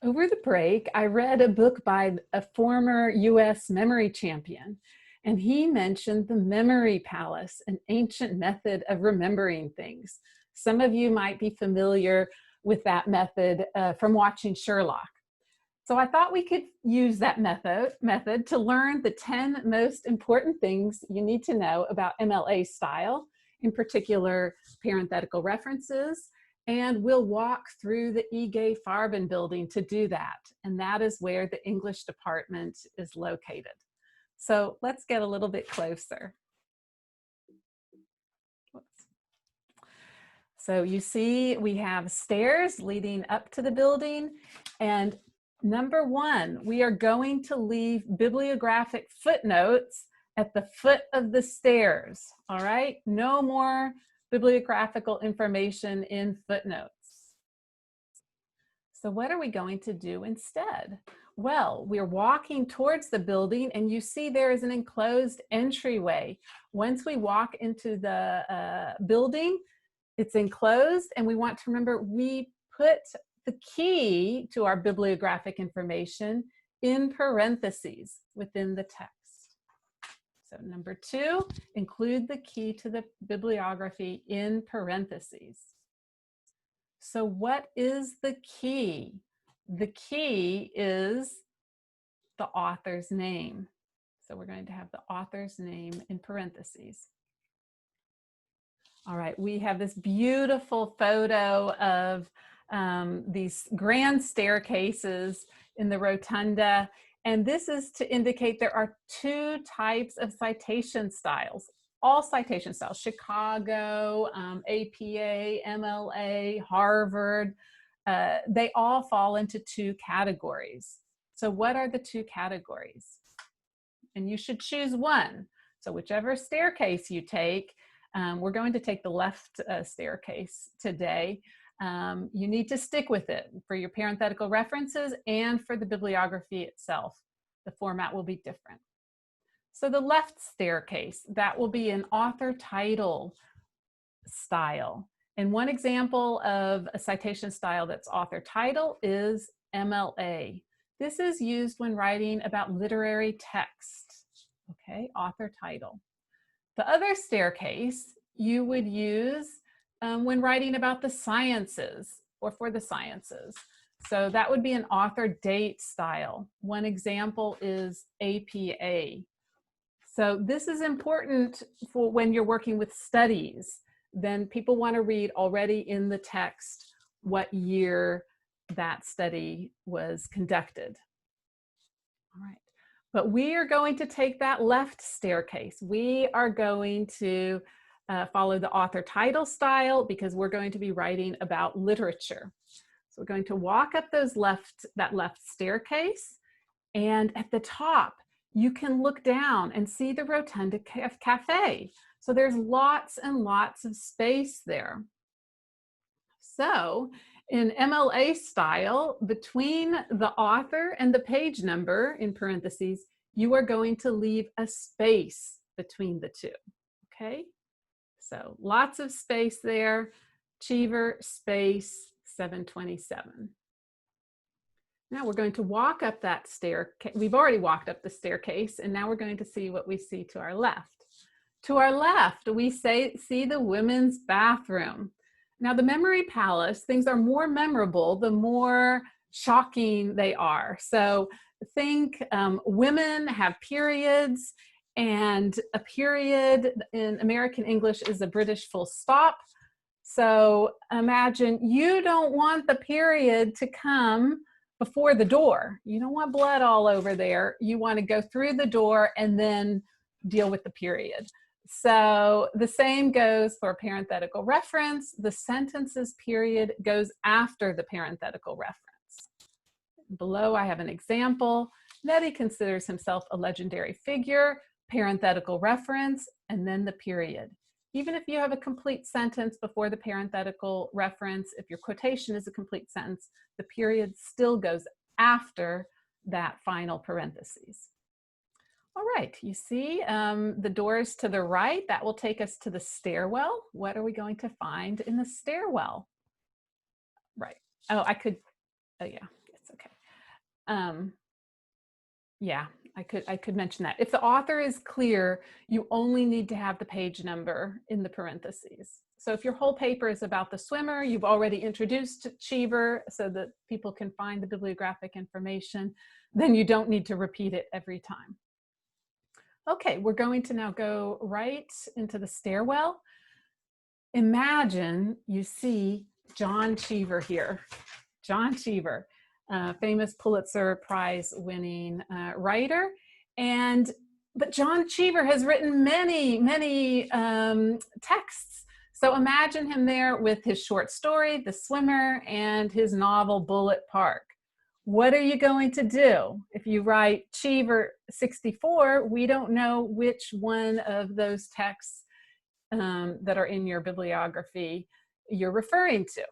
Over the break, I read a book by a former US memory champion, and he mentioned the memory palace, an ancient method of remembering things. Some of you might be familiar with that method from watching Sherlock. So I thought we could use that method to learn the 10 most important things you need to know about MLA style, in particular parenthetical references. And we'll walk through the IG Farben building to do that. And that is where the English department is located. So let's get a little bit closer. Whoops. So you see we have stairs leading up to the building, and number one, we are going to leave bibliographic footnotes at the foot of the stairs, all right? No more bibliographical information in footnotes. So what are we going to do instead? Well, we're walking towards the building, and you see there is an enclosed entryway. Once we walk into the building, it's enclosed, and we want to remember we put the key to our bibliographic information in parentheses within the text. So number two, include the key to the bibliography in parentheses. So what is the key? The key is the author's name. So we're going to have the author's name in parentheses. All right, we have this beautiful photo of these grand staircases in the rotunda, and this is to indicate there are two types of citation styles. All citation styles, Chicago, APA, MLA, Harvard, they all fall into two categories. So what are the two categories? And you should choose one. So whichever staircase you take, we're going to take the left staircase today. You need to stick with it for your parenthetical references and for the bibliography itself. The format will be different. So the left staircase, that will be an author title style. And one example of a citation style that's author title is MLA. This is used when writing about literary text, okay, author title. The other staircase you would use when writing about the sciences or for the sciences. So that would be an author date style. One example is APA. So this is important for when you're working with studies. Then people want to read already in the text what year that study was conducted. All right. But we are going to take that left staircase. We are going to follow the author title style because we're going to be writing about literature. So we're going to walk up that left staircase, and at the top, you can look down and see the Rotunda Cafe. So there's lots and lots of space there. So in MLA style, between the author and the page number, in parentheses, you are going to leave a space between the two, okay? So lots of space there, Cheever space 727. Now we're going to walk up that staircase. We've already walked up the staircase, and now we're going to see what we see to our left. To our left, we see the women's bathroom. Now the memory palace, things are more memorable the more shocking they are. So think women have periods, and a period in American English is a British full stop. So imagine you don't want the period to come before the door. You don't want blood all over there. You want to go through the door and then deal with the period. So the same goes for a parenthetical reference. The sentence's period goes after the parenthetical reference. Below I have an example. Nettie considers himself a legendary figure, parenthetical reference, and then the period. Even if you have a complete sentence before the parenthetical reference, if your quotation is a complete sentence, the period still goes after that final parentheses. All right, you see the doors to the right, that will take us to the stairwell. What are we going to find in the stairwell? Right, oh, yeah, it's okay. Yeah, I could mention that. If the author is clear, you only need to have the page number in the parentheses. So if your whole paper is about the swimmer, you've already introduced Cheever so that people can find the bibliographic information, then you don't need to repeat it every time. Okay, we're going to now go right into the stairwell. Imagine you see John Cheever here. John Cheever, famous Pulitzer Prize winning writer. But John Cheever has written many texts. So imagine him there with his short story, The Swimmer, and his novel, Bullet Park. What are you going to do? If you write Cheever 64, we don't know which one of those texts that are in your bibliography you're referring to.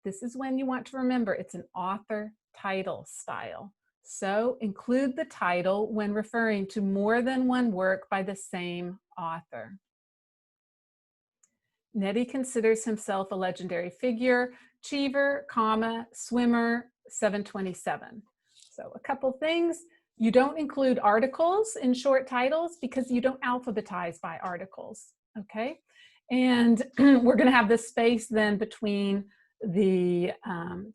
This is when you want to remember it's an author title style. So include the title when referring to more than one work by the same author. Nettie considers himself a legendary figure. Cheever, comma, swimmer, 727. So a couple things. You don't include articles in short titles because you don't alphabetize by articles, okay? And we're gonna have this space then between the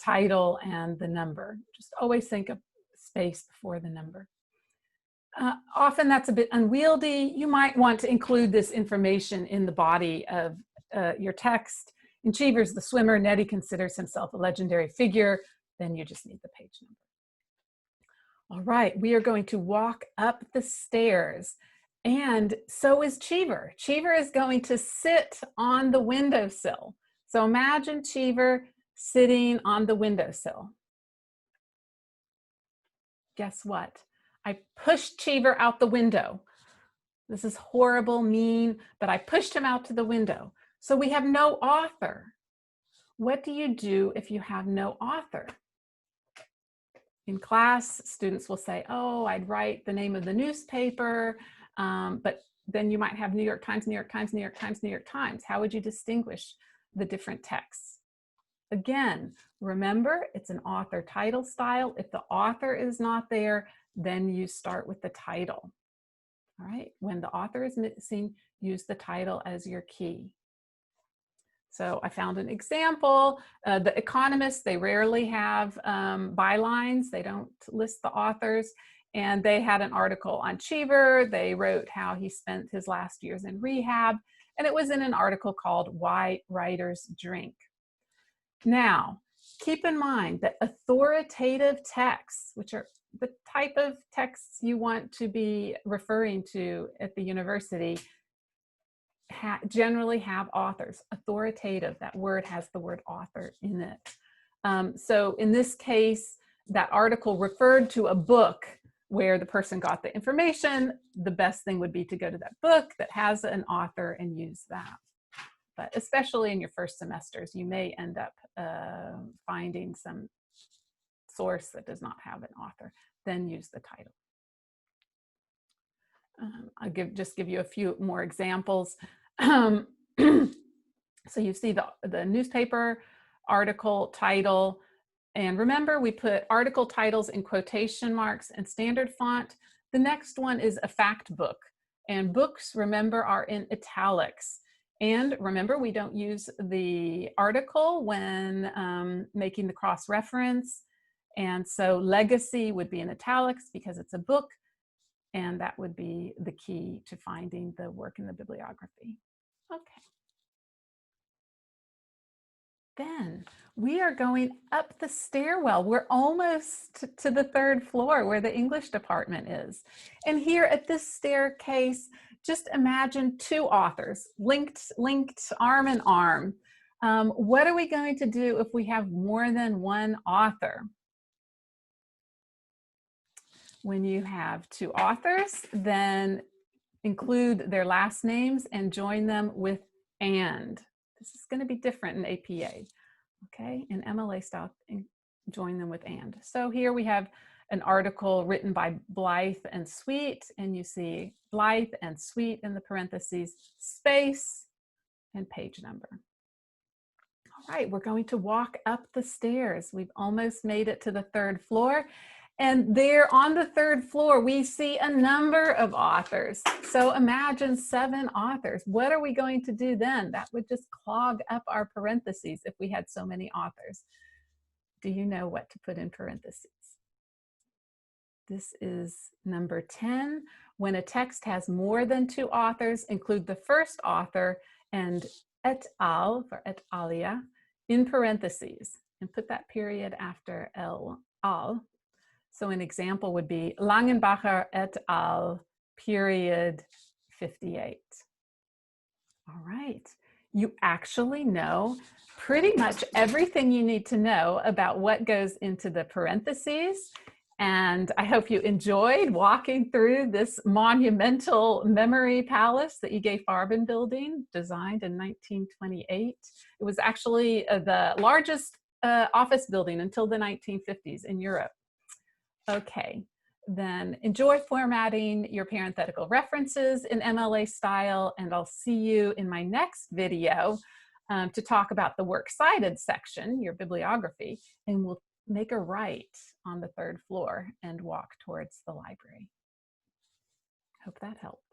title and the number. Just always think of space before the number. Often that's a bit unwieldy. You might want to include this information in the body of your text. In Cheever's The Swimmer, Nettie considers himself a legendary figure. Then you just need the page number. All right, we are going to walk up the stairs, and so is Cheever. Cheever is going to sit on the windowsill. So imagine Cheever sitting on the windowsill. Guess what? I pushed Cheever out the window. This is horrible, mean, but I pushed him out to the window. So we have no author. What do you do if you have no author? In class, students will say, oh, I'd write the name of the newspaper, but then you might have New York Times, New York Times, New York Times, New York Times. How would you distinguish the different texts? Again, remember, it's an author title style. If the author is not there, then you start with the title. All right, when the author is missing, use the title as your key. So I found an example. The Economist, they rarely have bylines. They don't list the authors. And they had an article on Cheever. They wrote how he spent his last years in rehab. And it was in an article called Why Writers Drink. Now, keep in mind that authoritative texts, which are the type of texts you want to be referring to at the university, generally have authors. Authoritative, that word has the word author in it. So in this case, that article referred to a book where the person got the information. The best thing would be to go to that book that has an author and use that. But especially in your first semesters, you may end up finding some source that does not have an author. Then use the title. I'll just give you a few more examples. So you see the newspaper article title, and remember we put article titles in quotation marks and standard font. The next one is a fact book, and books, remember, are in italics. And remember, we don't use the article when making the cross reference, and so legacy would be in italics because it's a book. And that would be the key to finding the work in the bibliography. Okay. Then we are going up the stairwell. We're almost to the third floor where the English department is. And here at this staircase, just imagine two authors linked arm in arm. What are we going to do if we have more than one author? When you have two authors, then include their last names and join them with and. This is going to be different in APA, okay? In MLA style, join them with and. So here we have an article written by Blythe and Sweet, and you see Blythe and Sweet in the parentheses, space, and page number. right, we're going to walk up the stairs. We've almost made it to the third floor. And there on the third floor, we see a number of authors. So imagine 7 authors. What are we going to do then? That would just clog up our parentheses if we had so many authors. Do you know what to put in parentheses? This is number 10. When a text has more than 2 authors, include the first author and et al. For et alia in parentheses and put that period after al. So an example would be Langenbacher et al. Period 58. All right. You actually know pretty much everything you need to know about what goes into the parentheses. And I hope you enjoyed walking through this monumental memory palace, the IG Farben building, designed in 1928. It was actually the largest office building until the 1950s in Europe. Okay, then enjoy formatting your parenthetical references in MLA style, and I'll see you in my next video to talk about the works cited section, your bibliography, and we'll make a right on the third floor and walk towards the library. Hope that helps.